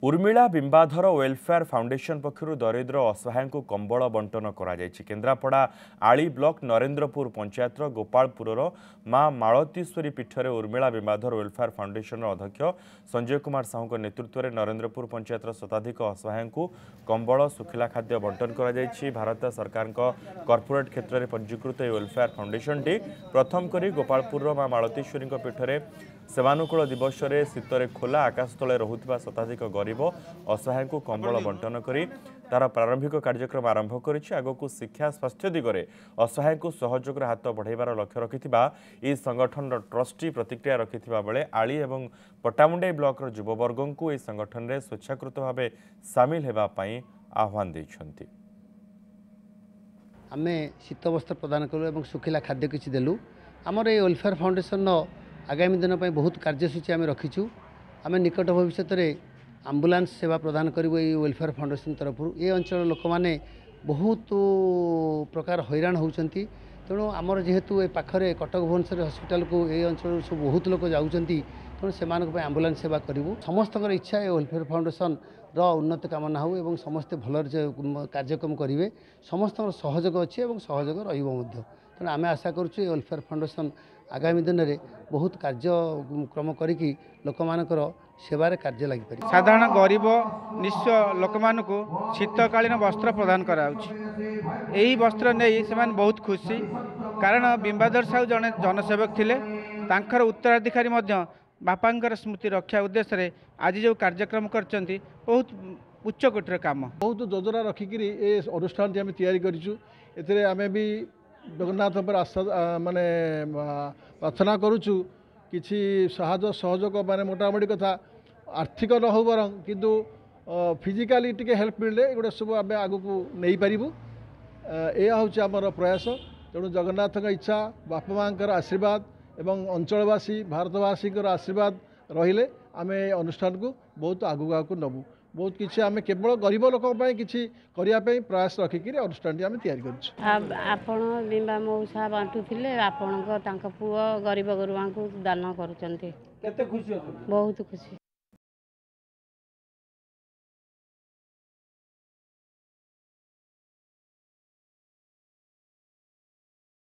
Urmila Bimbadhar welfare foundation पक्षर दरिद्र असहाय को कंबल बंटन केन्द्रापड़ा आली ब्लॉक नरेन्द्रपुर पंचायत गोपालपुर मां मालतीश्वरी पीठरे उर्मिला बिंबाधर वेलफेयर फाउंडेशन अध्यक्ष संजय कुमार साहू नेतृत्व में नरेन्द्रपुर पंचायत शताधिक असहाय को कंबल सुखिला खाद्य बंटन भारत सरकार कॉर्पोरेट क्षेत्र में पंजीकृत वेलफेयर फाउंडेशन टी प्रथम करी गोपालपुर मां मालतीश्वरी पीठरे सेवानुकूल दिवस में शीतरे खोला आकाश तले रहुथिबा शताधिक गरीब असहाय को कंबल बंटन करी तार प्रारंभिक कार्यक्रम आरंभ करिछि। आगकू शिक्षा स्वास्थ्य दिगरे असहाय को सहयोग हाथ बढ़ाइबार लक्ष्य रखिथिबा ई संगठन ट्रस्टी प्रतिक्रिया रखिथिबा बेले आली एवं पट्टामुंडई ब्लॉक युववर्ग को ई संगठन रे स्वेच्छाकृत भाव सामिल हेबा पई आह्वान दैछन्ति। आमे शीत वस्त्र प्रदान कलु एवं सुखिला खाद्य किछि देलु। हमर ए वेलफेयर फाउंडेशन आगामी दिन पर बहुत कार्यसूची आम रखीचु। आम निकट भविष्य में आम्बुलांस सेवा प्रदान करूँ ये वेलफेयर फाउंडेशन तरफ ये अंचल लोक मैंने बहुत प्रकार हैरान होती। तेणु आमर जेहेतु ए पाखरे कटक भुवनेश्वर हॉस्पिटल को ये अंचल सब बहुत लोग जाऊँगी तेणु से आम्बुलांस सेवा करूँ। समस्त इच्छा ये वेलफेयर फाउंडेशन उन्नति कामना हो एवं समस्ते भल कार्यक्रम करेंगे। समस्त सहयोग अच्छी और सहयोग रही। तेणु आम आशा करुँ वेलफेयर फाउंडेशन आगामी दिन में बहुत कार्यक्रम करी लोक मानकर सेवार कार्य लगी पारे। साधारण गरीब निश्चय लोक मानक शीतकालीन वस्त्र प्रदान कराई वस्त्र नहीं से बहुत खुशी कारण बिंबाधर साहू जड़े जनसेवक थिले तांकर उत्तराधिकारी बापांकर स्मृति रक्षा उद्देश्य आज जो कार्यक्रम करचंती बहुत उच्च कोटीर काम बहुत योजना रखिकी ये अनुष्ठान आम या आम भी जगन्नाथ पर आस्था माने प्रार्थना करुचु किछि साहाय्य सहयोग माने मोटामोटी कथा आर्थिक न हो बर किंतु फिजिकाली टिके हेल्प मिलले एगुड़ा सब आम आग को नहीं पारिबु। यह हूँ आमर प्रयास। तेणु जगन्नाथ इच्छा बापा माँ आशीर्वाद एवं अंचलवासी भारतवासी आशीर्वाद रहिले आम अनुष्ठान को बहुत आगू नबू। बहुत किसी आम केवल गरीब लोक किसी करने प्रयास रखिक अनुष्ठान आम आपण बिंबा मौसा बांटुले आपण पुओ गरीब गुरुआ को दान कर बहुत खुशी।